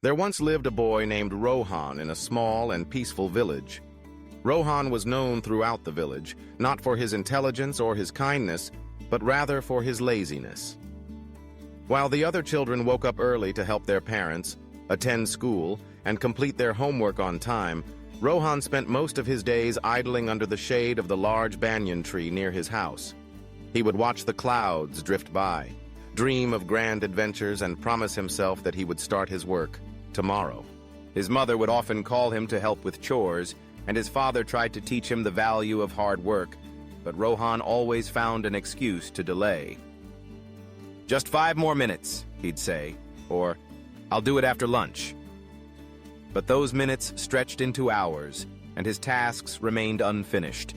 There once lived a boy named Rohan in a small and peaceful village. Rohan was known throughout the village, not for his intelligence or his kindness, but rather for his laziness. While the other children woke up early to help their parents, attend school, and complete their homework on time, Rohan spent most of his days idling under the shade of the large banyan tree near his house. He would watch the clouds drift by, dream of grand adventures, and promise himself that he would start his work tomorrow. His mother would often call him to help with chores, and his father tried to teach him the value of hard work, but Rohan always found an excuse to delay. "Just 5 more minutes," he'd say, or "I'll do it after lunch." But those minutes stretched into hours, and his tasks remained unfinished.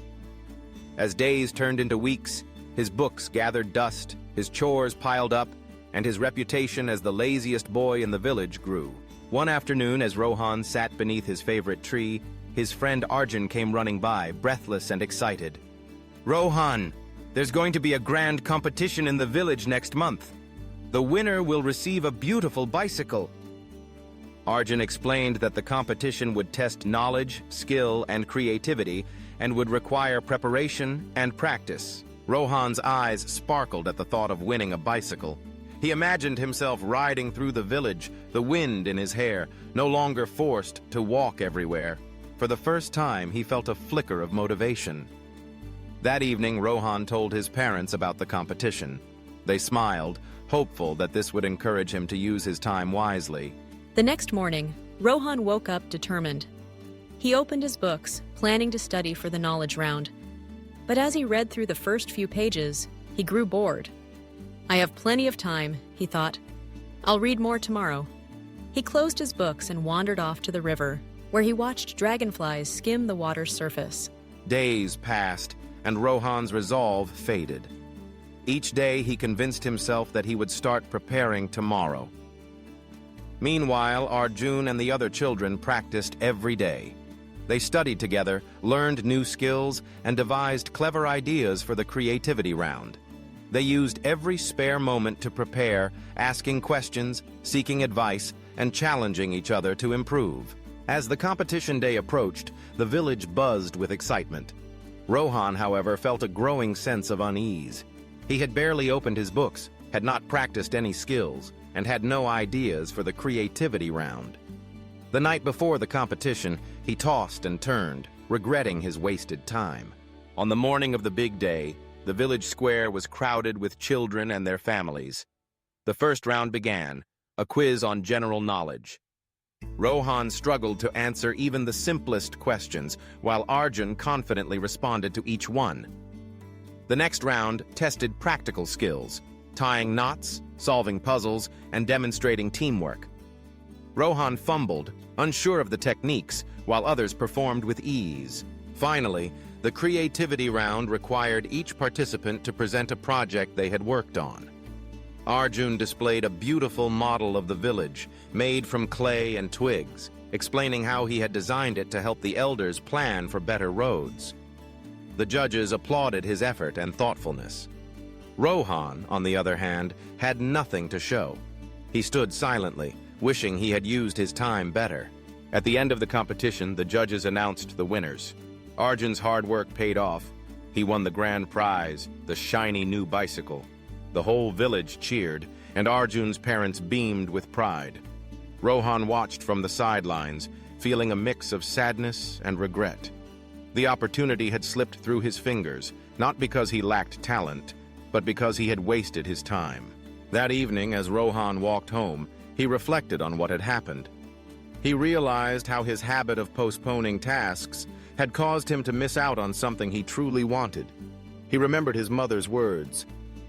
As days turned into weeks, his books gathered dust, his chores piled up, and his reputation as the laziest boy in the village grew. One afternoon, as Rohan sat beneath his favorite tree, his friend Arjun came running by, breathless and excited. "Rohan, there's going to be a grand competition in the village next month. The winner will receive a beautiful bicycle." Arjun explained that the competition would test knowledge, skill, and creativity, and would require preparation and practice. Rohan's eyes sparkled at the thought of winning a bicycle. He imagined himself riding through the village, the wind in his hair, no longer forced to walk everywhere. For the first time, he felt a flicker of motivation. That evening, Rohan told his parents about the competition. They smiled, hopeful that this would encourage him to use his time wisely. The next morning, Rohan woke up determined. He opened his books, planning to study for the knowledge round. But as he read through the first few pages, he grew bored. "I have plenty of time," he thought. "I'll read more tomorrow." He closed his books and wandered off to the river, where he watched dragonflies skim the water's surface. Days passed, and Rohan's resolve faded. Each day he convinced himself that he would start preparing tomorrow. Meanwhile, Arjun and the other children practiced every day. They studied together, learned new skills, and devised clever ideas for the creativity round. They used every spare moment to prepare, asking questions, seeking advice, and challenging each other to improve. As the competition day approached, the village buzzed with excitement. Rohan, however, felt a growing sense of unease. He had barely opened his books, had not practiced any skills, and had no ideas for the creativity round. The night before the competition, he tossed and turned, regretting his wasted time. On the morning of the big day, the village square was crowded with children and their families. The first round began, a quiz on general knowledge. Rohan struggled to answer even the simplest questions, while Arjun confidently responded to each one. The next round tested practical skills, tying knots, solving puzzles, and demonstrating teamwork. Rohan fumbled, unsure of the techniques, while others performed with ease. Finally, the creativity round required each participant to present a project they had worked on. Arjun displayed a beautiful model of the village, made from clay and twigs, explaining how he had designed it to help the elders plan for better roads. The judges applauded his effort and thoughtfulness. Rohan, on the other hand, had nothing to show. He stood silently, wishing he had used his time better. At the end of the competition, the judges announced the winners. Arjun's hard work paid off. He won the grand prize, the shiny new bicycle. The whole village cheered, and Arjun's parents beamed with pride. Rohan watched from the sidelines, feeling a mix of sadness and regret. The opportunity had slipped through his fingers, not because he lacked talent, but because he had wasted his time. That evening, as Rohan walked home, he reflected on what had happened. He realized how his habit of postponing tasks had caused him to miss out on something he truly wanted. He remembered his mother's words,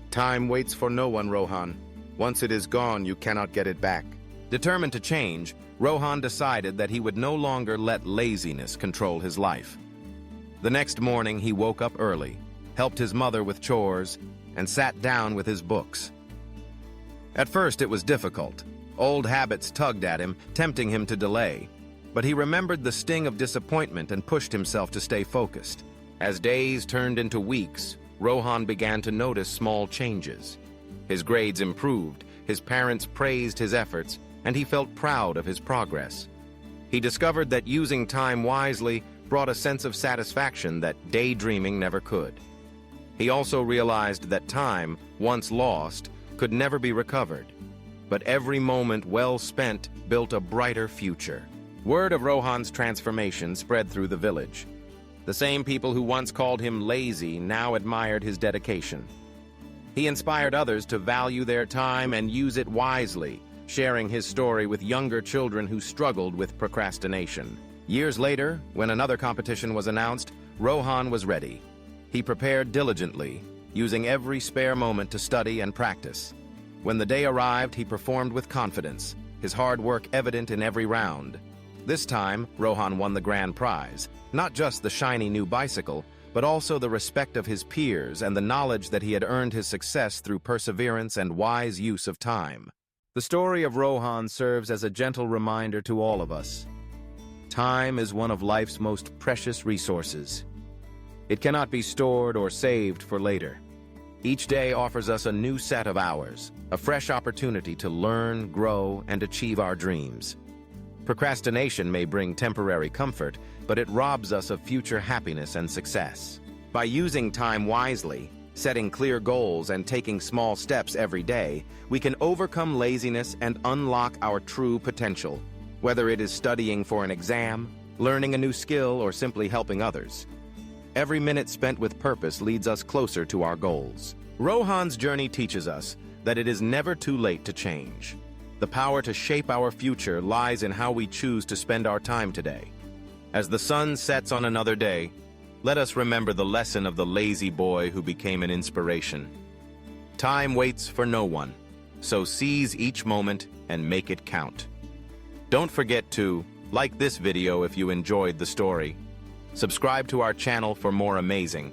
"Time waits for no one, Rohan. Once it is gone, you cannot get it back." Determined to change, Rohan decided that he would no longer let laziness control his life. The next morning, he woke up early, helped his mother with chores, and sat down with his books. At first, it was difficult. Old habits tugged at him, tempting him to delay. But he remembered the sting of disappointment and pushed himself to stay focused. As days turned into weeks, Rohan began to notice small changes. His grades improved, his parents praised his efforts, and he felt proud of his progress. He discovered that using time wisely brought a sense of satisfaction that daydreaming never could. He also realized that time, once lost, could never be recovered. But every moment well spent built a brighter future. Word of Rohan's transformation spread through the village. The same people who once called him lazy now admired his dedication. He inspired others to value their time and use it wisely, sharing his story with younger children who struggled with procrastination. Years later, when another competition was announced, Rohan was ready. He prepared diligently, using every spare moment to study and practice. When the day arrived, he performed with confidence, his hard work evident in every round. This time, Rohan won the grand prize, not just the shiny new bicycle, but also the respect of his peers and the knowledge that he had earned his success through perseverance and wise use of time. The story of Rohan serves as a gentle reminder to all of us. Time is one of life's most precious resources. It cannot be stored or saved for later. Each day offers us a new set of hours, a fresh opportunity to learn, grow, and achieve our dreams. Procrastination may bring temporary comfort, but it robs us of future happiness and success. By using time wisely, setting clear goals, and taking small steps every day, we can overcome laziness and unlock our true potential. Whether it is studying for an exam, learning a new skill, or simply helping others, every minute spent with purpose leads us closer to our goals. Rohan's journey teaches us that it is never too late to change. The power to shape our future lies in how we choose to spend our time today. As the sun sets on another day, let us remember the lesson of the lazy boy who became an inspiration. Time waits for no one, so seize each moment and make it count. Don't forget to like this video if you enjoyed the story. Subscribe to our channel for more amazing